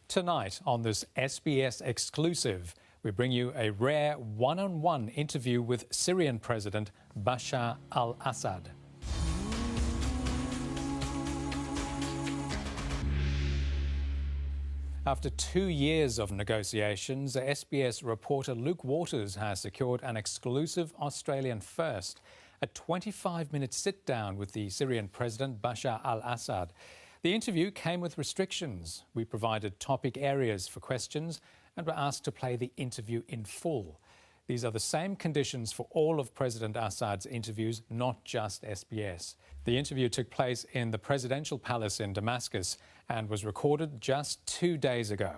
Tonight on this SBS exclusive, we bring you a rare one-on-one interview with Syrian President Bashar al-Assad. After 2 years of negotiations, SBS reporter Luke Waters has secured an exclusive Australian first, a 25-minute sit-down with the Syrian President Bashar al-Assad. The interview came with restrictions. We provided topic areas for questions and were asked to play the interview in full. These are the same conditions for all of President Assad's interviews, not just SBS. The interview took place in the presidential palace in Damascus and was recorded just 2 days ago.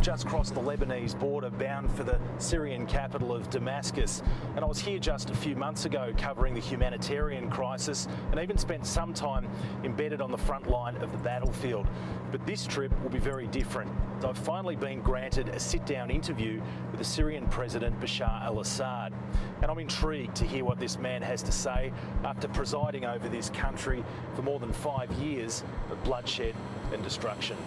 Just crossed the Lebanese border, bound for the Syrian capital of Damascus. And I was here just a few months ago covering the humanitarian crisis and even spent some time embedded on the front line of the battlefield. But this trip will be very different. I've finally been granted a sit-down interview with the Syrian President Bashar al-Assad. And I'm intrigued to hear what this man has to say after presiding over this country for more than 5 years of bloodshed and destruction.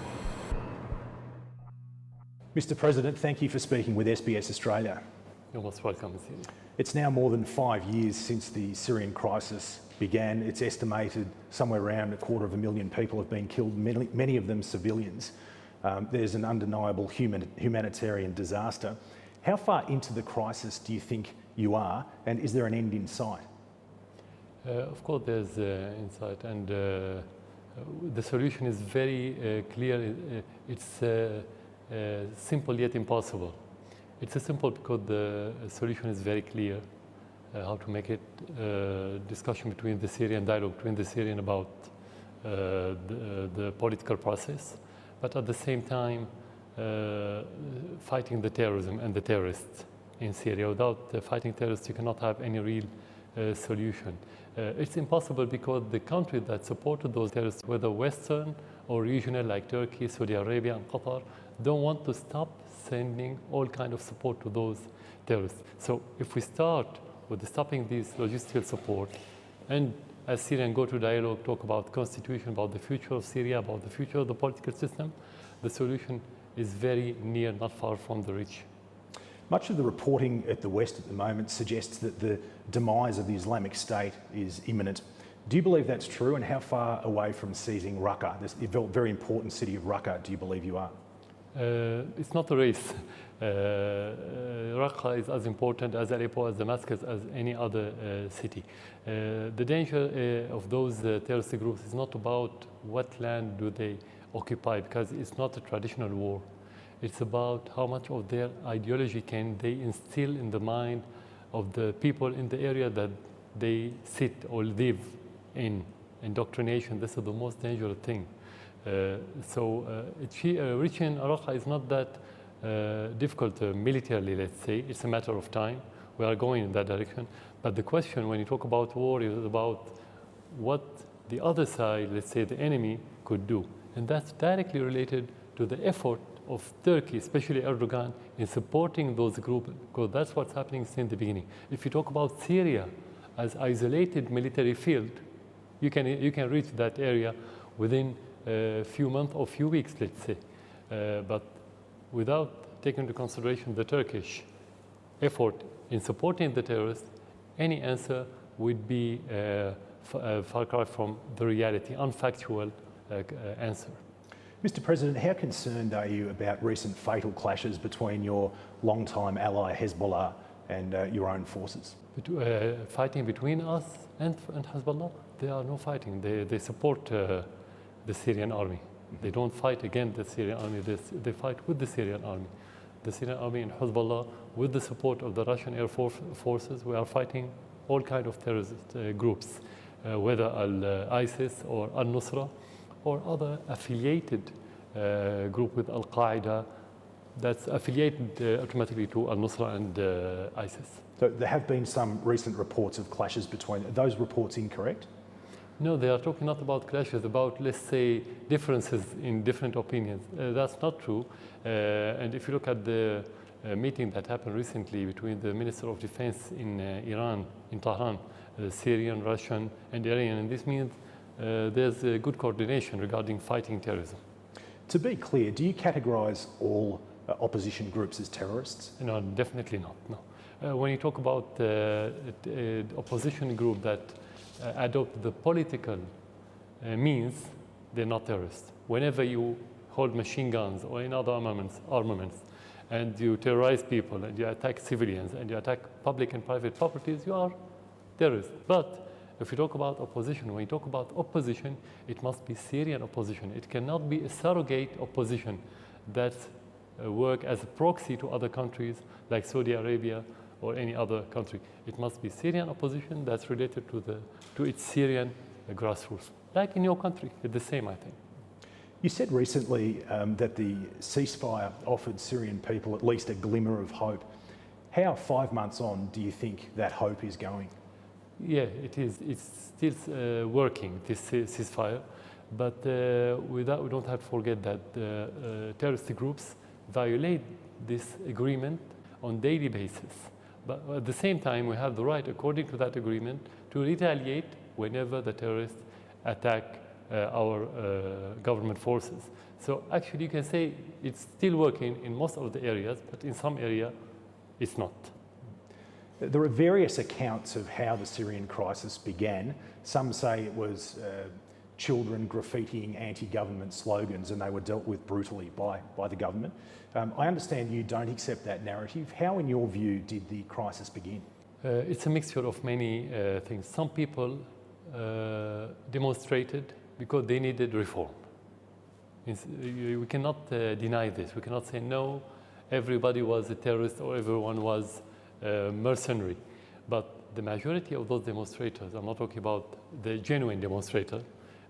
Mr. President, thank you for speaking with SBS Australia. You're most welcome. It's now more than 5 years since the Syrian crisis began. It's estimated somewhere around 250,000 people have been killed, many of them civilians. There's an undeniable humanitarian disaster. How far into the crisis do you think you are, and is there an end in sight? Of course there's insight, and the solution is very clear. It's simple yet impossible. It's simple because the solution is very clear. How to make it discussion between the Syrian dialogue between the Syrian about the political process, but at the same time fighting the terrorism and the terrorists in Syria. Without fighting terrorists, you cannot have any real solution. It's impossible because the countries that supported those terrorists, whether Western or regional like Turkey, Saudi Arabia and Qatar, don't want to stop sending all kind of support to those terrorists. So if we start with stopping these logistical support, and as Syrians go to dialogue, talk about constitution, about the future of Syria, about the future of the political system, the solution is very near, not far from the reach. Much of the reporting at the West at the moment suggests that the demise of the Islamic State is imminent. Do you believe that's true, and how far away from seizing Raqqa, this very important city of Raqqa, do you believe you are? It's not a race. Raqqa is as important as Aleppo, as Damascus, as any other city. The danger of those terrorist groups is not about what land do they occupy, because it's not a traditional war. It's about how much of their ideology can they instill in the mind of the people in the area that they sit or live in. Indoctrination, this is the most dangerous thing. Reaching Raqqa is not that difficult militarily, let's say. It's a matter of time. We are going in that direction. But the question when you talk about war is about what the other side, let's say the enemy, could do. And that's directly related to the effort of Turkey, especially Erdogan, in supporting those groups, because that's what's happening since the beginning. If you talk about Syria as isolated military field, you can reach that area within a few months or few weeks, let's say. But without taking into consideration the Turkish effort in supporting the terrorists, any answer would be far cry from the reality, unfactual answer. Mr. President, how concerned are you about recent fatal clashes between your long-time ally Hezbollah and your own forces? Fighting between us and Hezbollah? There are no fighting. They support the Syrian army. They don't fight against the Syrian army. They fight with the Syrian army. The Syrian army and Hezbollah, with the support of the Russian Air Forces, we are fighting all kinds of terrorist groups, whether ISIS or Al-Nusra, or other affiliated group with Al-Qaeda that's affiliated automatically to Al-Nusra and ISIS. So there have been some recent reports of clashes between. Are those reports incorrect? No, they are talking not about clashes, about, let's say, differences in different opinions. That's not true. And if you look at the meeting that happened recently between the Minister of Defense in Iran, in Tehran, Syrian, Russian, and Iranian. And this means there's a good coordination regarding fighting terrorism. To be clear, do you categorise all opposition groups as terrorists? No, definitely not. No. When you talk about opposition group that adopt the political means, they're not terrorists. Whenever you hold machine guns or any other armaments, and you terrorize people, and you attack civilians, and you attack public and private properties, you are terrorists. But if you talk about opposition, when you talk about opposition, it must be Syrian opposition. It cannot be a surrogate opposition that work as a proxy to other countries like Saudi Arabia or any other country. It must be Syrian opposition that's related to its Syrian grassroots. Like in your country, it's the same, I think. You said recently that the ceasefire offered Syrian people at least a glimmer of hope. How, 5 months on, do you think that hope is going? Yeah, it is. It's still working, this ceasefire. But we don't have to forget that terrorist groups violate this agreement on a daily basis. But at the same time, we have the right, according to that agreement, to retaliate whenever the terrorists attack our government forces. So actually, you can say it's still working in most of the areas, but in some area, it's not. There are various accounts of how the Syrian crisis began. Some say it was children graffitiing anti-government slogans and they were dealt with brutally by the government. I understand you don't accept that narrative. How, in your view, did the crisis begin? It's a mixture of many things. Some people demonstrated because they needed reform. We cannot deny this. We cannot say, no, everybody was a terrorist or everyone was mercenary. But the majority of those demonstrators, I'm not talking about the genuine demonstrators,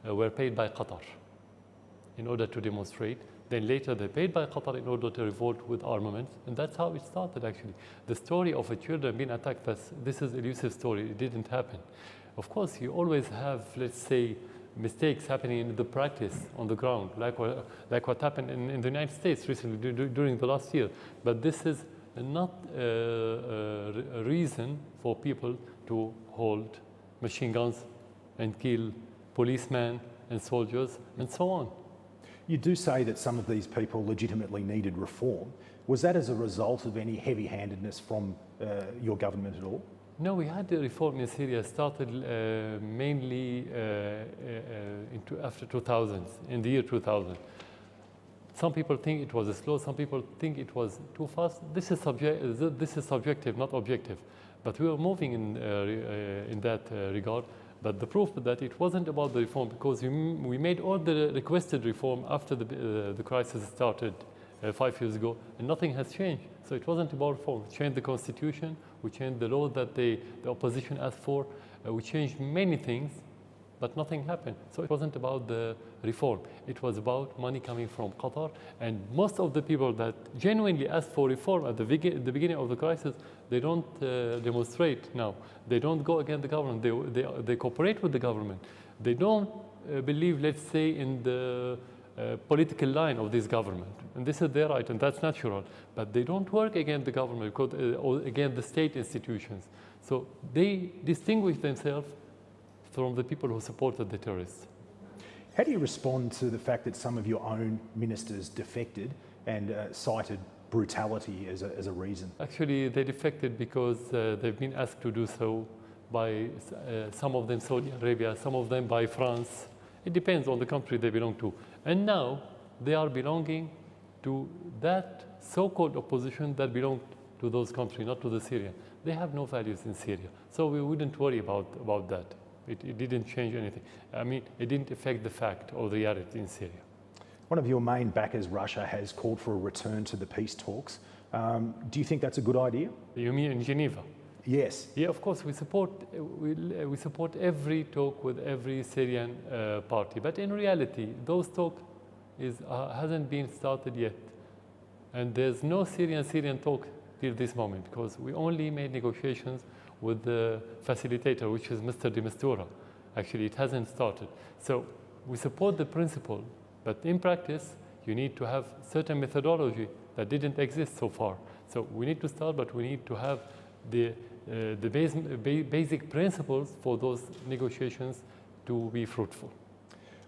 were paid by Qatar in order to demonstrate. Then later they paid by Qatar in order to revolt with armaments. And that's how it started, actually. The story of a children being attacked, this is an elusive story. It didn't happen. Of course, you always have, let's say, mistakes happening in the practice on the ground, like what happened in the United States recently during the last year. But this is not a reason for people to hold machine guns and kill policemen and soldiers and so on. You do say that some of these people legitimately needed reform. Was that as a result of any heavy-handedness from your government at all? No, we had the reform in Syria started mainly after 2000, in the year 2000. Some people think it was slow, some people think it was too fast. This is subjective, not objective. But we were moving in that regard. But the proof that it wasn't about the reform, because we made all the requested reform after the crisis started 5 years ago, and nothing has changed. So it wasn't about reform. We changed the constitution, we changed the law that the opposition asked for, we changed many things, but nothing happened. So it wasn't about the reform. It was about money coming from Qatar, and most of the people that genuinely asked for reform at the beginning of the crisis, they don't demonstrate now. They don't go against the government. They cooperate with the government. They don't believe, let's say, in the political line of this government. And this is their right, and that's natural. But they don't work against the government or against the state institutions. So they distinguish themselves from the people who supported the terrorists. How do you respond to the fact that some of your own ministers defected and cited brutality as a reason? Actually, they defected because they've been asked to do so by some of them Saudi Arabia, some of them by France. It depends on the country they belong to. And now they are belonging to that so-called opposition that belonged to those countries, not to the Syrian. They have no values in Syria. So we wouldn't worry about that. It didn't change anything. I mean, it didn't affect the fact or the reality in Syria. One of your main backers, Russia, has called for a return to the peace talks. Do you think that's a good idea? You mean in Geneva? Yes. Yeah, of course, we support every talk with every Syrian party. But in reality, those talks hasn't been started yet. And there's no Syrian talk till this moment, because we only made negotiations with the facilitator, which is Mr. de Mistura. Actually, it hasn't started. So we support the principle, but in practice, you need to have certain methodology that didn't exist so far. So we need to start, but we need to have the basic principles for those negotiations to be fruitful.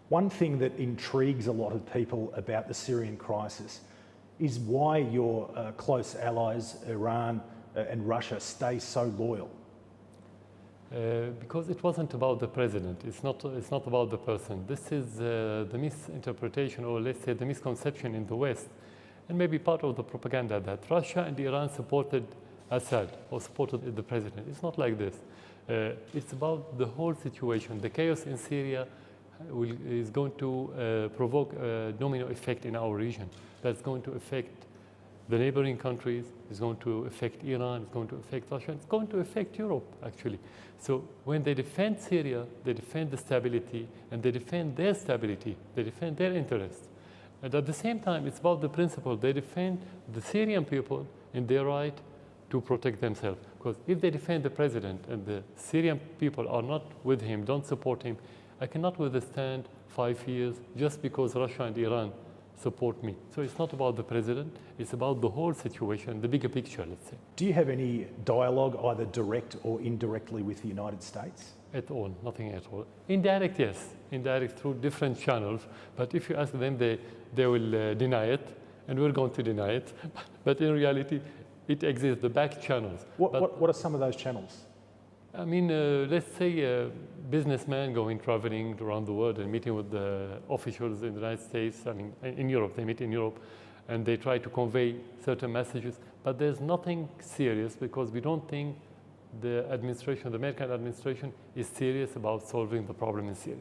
One thing that intrigues a lot of people about the Syrian crisis is why your close allies, Iran and Russia, stay so loyal. Because it wasn't about the president. It's not about the person. This is the misinterpretation, or let's say the misconception in the West, and maybe part of the propaganda, that Russia and Iran supported Assad or supported the president. It's not like this. It's about the whole situation. The chaos in Syria is going to provoke a domino effect in our region. That's going to affect the neighboring countries, it's going to affect Iran, it's going to affect Russia, it's going to affect Europe, actually. So when they defend Syria, they defend the stability, and they defend their stability, they defend their interests. And at the same time, it's about the principle. They defend the Syrian people in their right to protect themselves. Because if they defend the president and the Syrian people are not with him, don't support him, I cannot withstand 5 years just because Russia and Iran support me. So it's not about the president, it's about the whole situation, the bigger picture, let's say. Do you have any dialogue, either direct or indirectly, with the United States? At all, nothing at all. Indirect, yes, indirect through different channels, but if you ask them, they will deny it, and we're going to deny it. But in reality, it exists, the back channels. What are some of those channels? I mean, let's say a businessman traveling around the world and meeting with the officials in the United States, I mean, in Europe, they meet in Europe, and they try to convey certain messages, but there's nothing serious, because we don't think the administration, the American administration, is serious about solving the problem in Syria.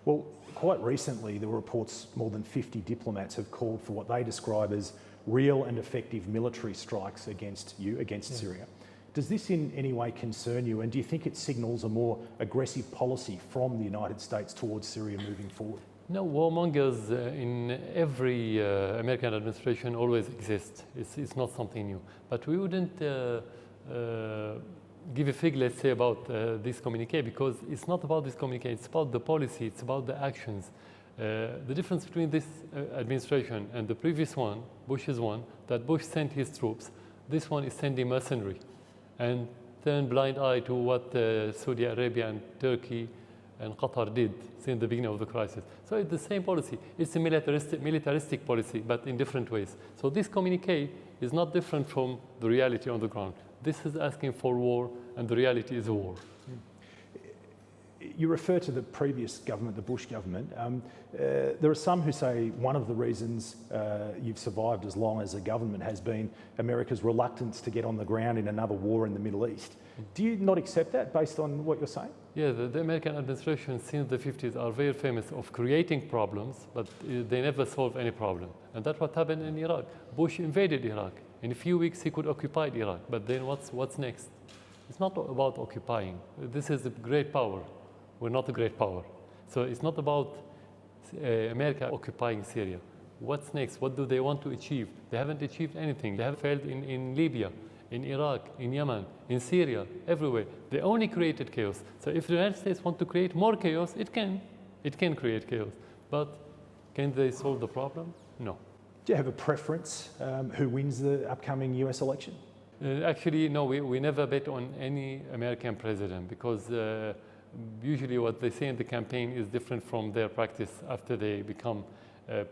Well, quite recently, there were reports more than 50 diplomats have called for what they describe as real and effective military strikes against Syria. Does this in any way concern you, and do you think it signals a more aggressive policy from the United States towards Syria moving forward? No, warmongers in every American administration always exist. It's not something new. But we wouldn't give a fig, let's say, about this communique, because it's not about this communique, it's about the policy, it's about the actions. The difference between this administration and the previous one, Bush's one, that Bush sent his troops, this one is sending mercenary, and turn blind eye to what Saudi Arabia and Turkey and Qatar did since the beginning of the crisis. So it's the same policy. It's a militaristic policy, but in different ways. So this communique is not different from the reality on the ground. This is asking for war, and the reality is a war. You refer to the previous government, the Bush government. There are some who say one of the reasons you've survived as long as a government has been America's reluctance to get on the ground in another war in the Middle East. Do you not accept that based on what you're saying? Yeah, the American administration since the 50s are very famous of creating problems, but they never solve any problem. And that's what happened in Iraq. Bush invaded Iraq. In a few weeks, he could occupy Iraq. But then what's next? It's not about occupying. This is a great power. We're not a great power. So it's not about America occupying Syria. What's next? What do they want to achieve? They haven't achieved anything. They have failed in Libya, in Iraq, in Yemen, in Syria, everywhere. They only created chaos. So if the United States want to create more chaos, it can. It can create chaos. But can they solve the problem? No. Do you have a preference who wins the upcoming US election? Actually, no, we never bet on any American president, because usually what they say in the campaign is different from their practice after they become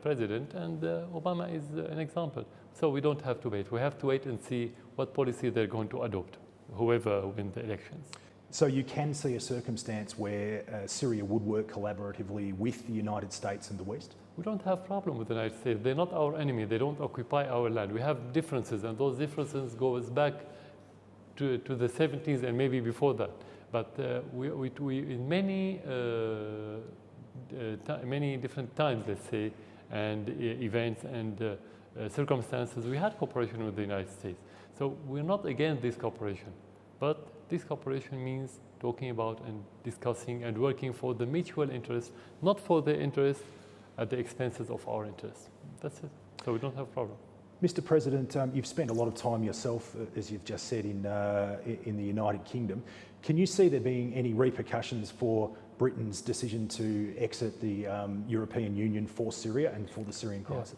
president, and Obama is an example. So we don't have to wait. We have to wait and see what policy they're going to adopt, whoever wins the elections. So you can see a circumstance where Syria would work collaboratively with the United States and the West? We don't have problem with the United States. They're not our enemy. They don't occupy our land. We have differences, and those differences goes back to the 70s and maybe before that. But we in many different times, let's say, and events and circumstances, we had cooperation with the United States. So we're not against this cooperation, but this cooperation means talking about and discussing and working for the mutual interest, not for the interest at the expenses of our interests. That's it. So we don't have a problem. Mr. President, you've spent a lot of time yourself, as you've just said, in the United Kingdom. Can you see there being any repercussions for Britain's decision to exit the European Union for Syria and for the Syrian crisis?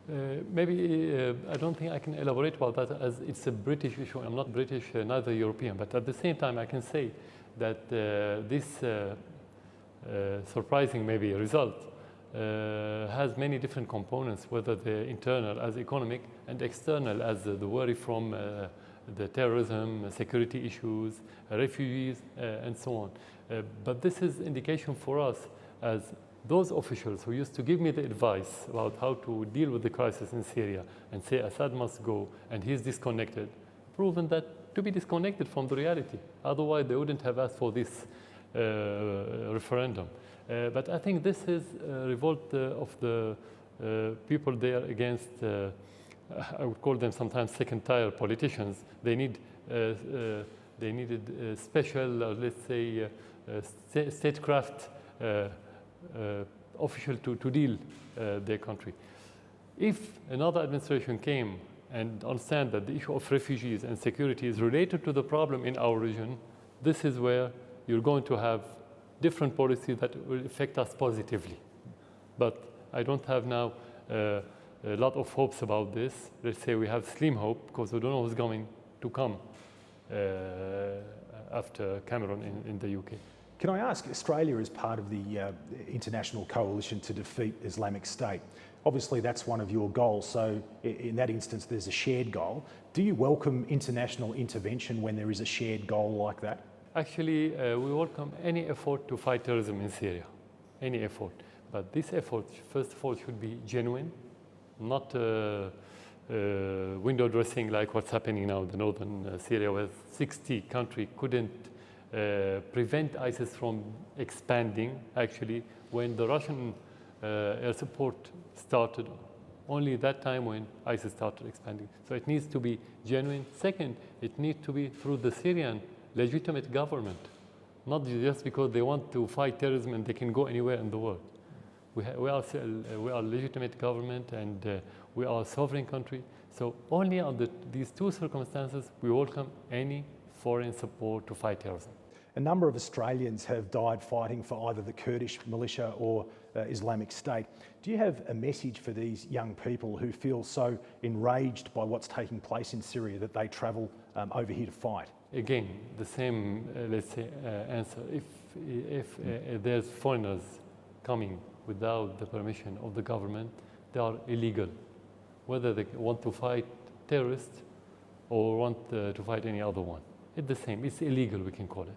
Maybe I don't think I can elaborate about that as it's a British issue. I'm not British, neither European, but at the same time I can say that this surprising maybe result has many different components, whether they're internal as economic and external as the worry from the terrorism, security issues, refugees, and so on. But this is indication for us as those officials who used to give me the advice about how to deal with the crisis in Syria and say Assad must go and he's disconnected, proven that to be disconnected from the reality. Otherwise, they wouldn't have asked for this referendum. But I think this is a revolt of the people there against, I would call them sometimes second-tier politicians. They needed special, let's say, statecraft official to deal their country. If another administration came and understand that the issue of refugees and security is related to the problem in our region, this is where you're going to have different policies that will affect us positively. But I don't have now a lot of hopes about this. Let's say we have slim hope because we don't know who's going to come after Cameron in the UK. Can I ask, Australia is part of the international coalition to defeat Islamic State. Obviously, that's one of your goals, so in that instance, there's a shared goal. Do you welcome international intervention when there is a shared goal like that? Actually, we welcome any effort to fight terrorism in Syria, any effort. But this effort, first of all, should be genuine, not window dressing like what's happening now in the northern Syria, where 60 countries couldn't prevent ISIS from expanding. Actually, when the Russian air support started, only that time when ISIS started expanding. So it needs to be genuine. Second, it needs to be through the Syrian legitimate government, not just because they want to fight terrorism and they can go anywhere in the world. We are a legitimate government and we are a sovereign country. So only under these two circumstances, we welcome any foreign support to fight terrorism. A number of Australians have died fighting for either the Kurdish militia or Islamic State. Do you have a message for these young people who feel so enraged by what's taking place in Syria that they travel over here to fight? Again, the same, let's say, answer. If there's foreigners coming without the permission of the government, they are illegal. Whether they want to fight terrorists or want to fight any other one. It's the same. It's illegal, we can call it.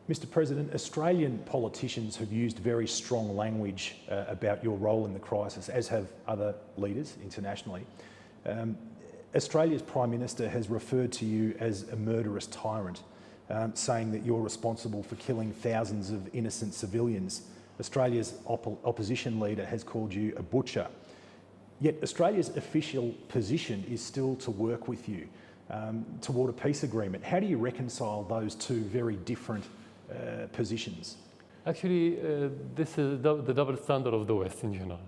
Mr. President, Australian politicians have used very strong language about your role in the crisis, as have other leaders internationally. Australia's Prime Minister has referred to you as a murderous tyrant, saying that you're responsible for killing thousands of innocent civilians. Australia's opposition leader has called you a butcher. Yet Australia's official position is still to work with you toward a peace agreement. How do you reconcile those two very different positions? Actually, this is the double standard of the West in general.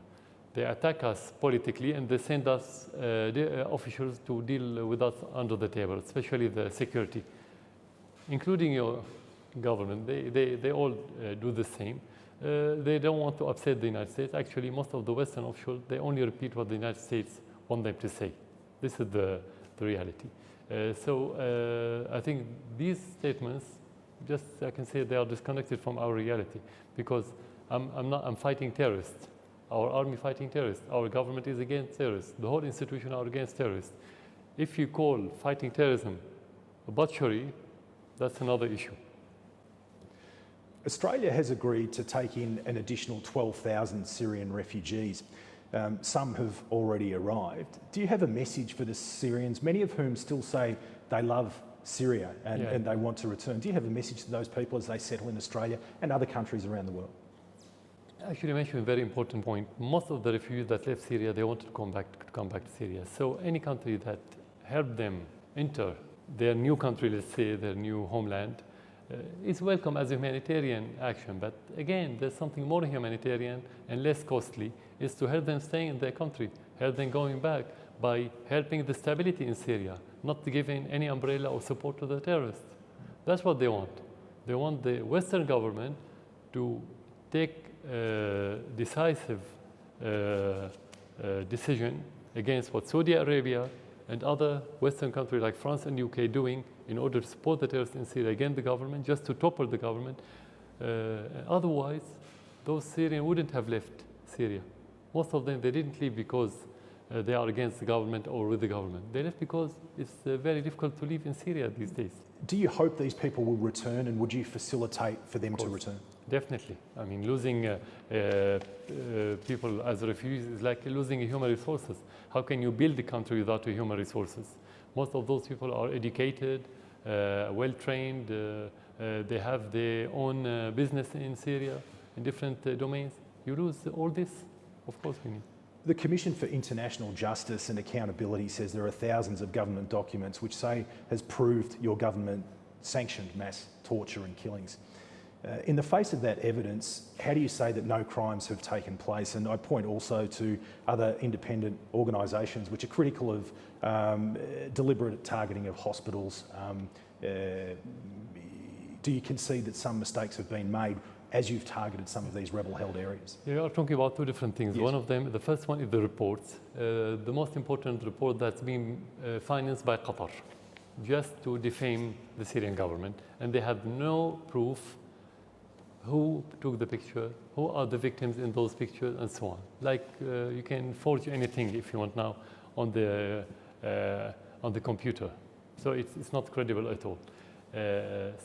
They attack us politically and they send us the officials to deal with us under the table, especially the security, including your government. They all do the same. They don't want to upset the United States. Actually, most of the Western officials, they only repeat what the United States want them to say. This is the reality. So I think these statements, just I can say they are disconnected from our reality, because I'm fighting terrorists. Our army fighting terrorists. Our government is against terrorists. The whole institution are against terrorists. If you call fighting terrorism a butchery, that's another issue. Australia has agreed to take in an additional 12,000 Syrian refugees. Some have already arrived. Do you have a message for the Syrians, many of whom still say they love Syria and they want to return? Do you have a message to those people as they settle in Australia and other countries around the world? Actually, you mentioned a very important point. Most of the refugees that left Syria, they wanted to come back to Syria. So any country that helped them enter their new country, let's say their new homeland, is welcome as a humanitarian action. But again, there's something more humanitarian and less costly, is to help them stay in their country, help them going back by helping the stability in Syria, not giving any umbrella or support to the terrorists. That's what they want. They want the Western government to take decisive decision against what Saudi Arabia and other Western countries like France and UK doing in order to support the terrorists in Syria against the government, just to topple the government. Otherwise, those Syrians wouldn't have left Syria. Most of them, they didn't leave because they are against the government or with the government. They left because it's very difficult to live in Syria these days. Do you hope these people will return, and would you facilitate for them to return? Definitely. I mean, losing people as refugees is like losing human resources. How can you build a country without human resources? Most of those people are educated, well-trained, they have their own business in Syria, in different domains. You lose all this, of course we need. The Commission for International Justice and Accountability says there are thousands of government documents which say has proved your government sanctioned mass torture and killings. In the face of that evidence, how do you say that no crimes have taken place? And I point also to other independent organisations which are critical of deliberate targeting of hospitals. Do you concede that some mistakes have been made as you've targeted some of these rebel-held areas? You are talking about two different things. Yes. One of them, the first one is the reports. The most important report that's been financed by Qatar, just to defame the Syrian government. And they have no proof who took the picture, who are the victims in those pictures, and so on. Like you can forge anything if you want now on the computer. So it's not credible at all.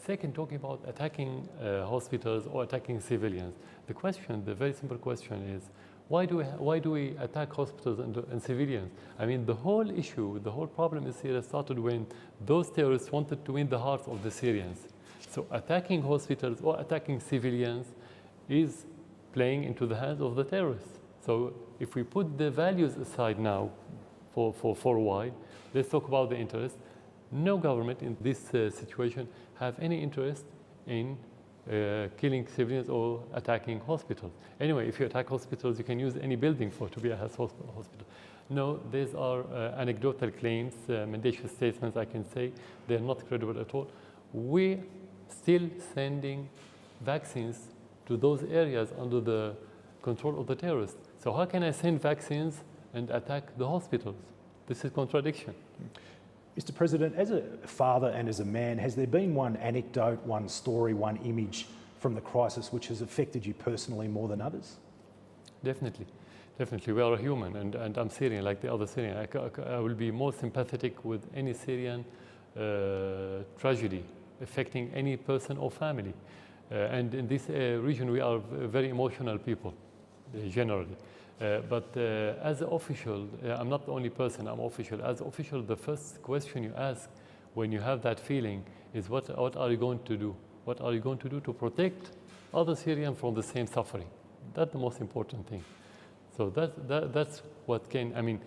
Second, talking about attacking hospitals or attacking civilians. The question, the very simple question is, why do we attack hospitals and civilians? I mean, the whole issue, the whole problem in Syria started when those terrorists wanted to win the hearts of the Syrians. So attacking hospitals or attacking civilians is playing into the hands of the terrorists. So if we put the values aside now for a while, let's talk about the interest. No government in this situation have any interest in killing civilians or attacking hospitals. Anyway, if you attack hospitals, you can use any building to be a hospital. No, these are anecdotal claims, mendacious statements, I can say. They're not credible at all. We're still sending vaccines to those areas under the control of the terrorists. So how can I send vaccines and attack the hospitals? This is contradiction. Mr. President, as a father and as a man, has there been one anecdote, one story, one image from the crisis which has affected you personally more than others? Definitely. Definitely. We are human, and I'm Syrian like the other Syrian. I will be more sympathetic with any Syrian tragedy affecting any person or family. And in this region, we are very emotional people, generally. But as an official, I'm not the only person, I'm official. As an official, the first question you ask when you have that feeling is what are you going to do? What are you going to do to protect other Syrians from the same suffering? That's the most important thing. So that's what can, I mean,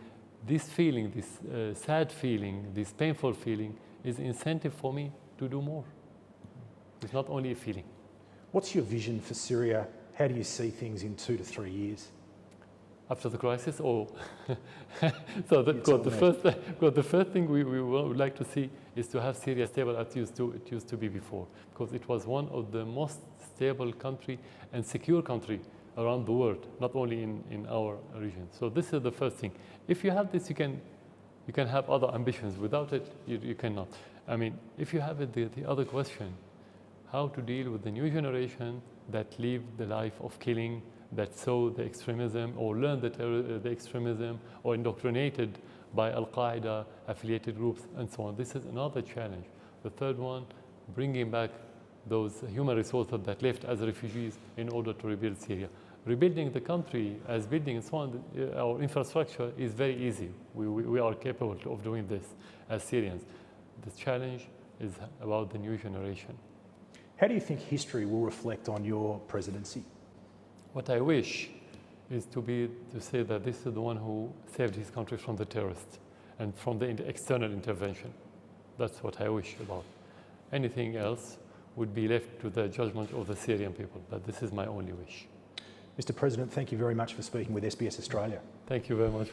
this feeling, this sad feeling, this painful feeling is incentive for me to do more. It's not only a feeling. What's your vision for Syria? How do you see things in 2 to 3 years? After the crisis, or so the first thing we would like to see is to have Syria stable as it used to be before, because it was one of the most stable country and secure country around the world, not only in our region. So this is the first thing. If you have this, you can have other ambitions. Without it, you cannot. I mean, if you have it, the other question, how to deal with the new generation that live the life of killing, that saw the extremism or learned the extremism or indoctrinated by Al-Qaeda affiliated groups and so on. This is another challenge. The third one, bringing back those human resources that left as refugees in order to rebuild Syria. Rebuilding the country as building and so on, our infrastructure is very easy. We are capable of doing this as Syrians. The challenge is about the new generation. How do you think history will reflect on your presidency? What I wish is to say that this is the one who saved his country from the terrorists and from the external intervention. That's what I wish about. Anything else would be left to the judgment of the Syrian people, but this is my only wish. Mr. President, thank you very much for speaking with SBS Australia. Thank you very much.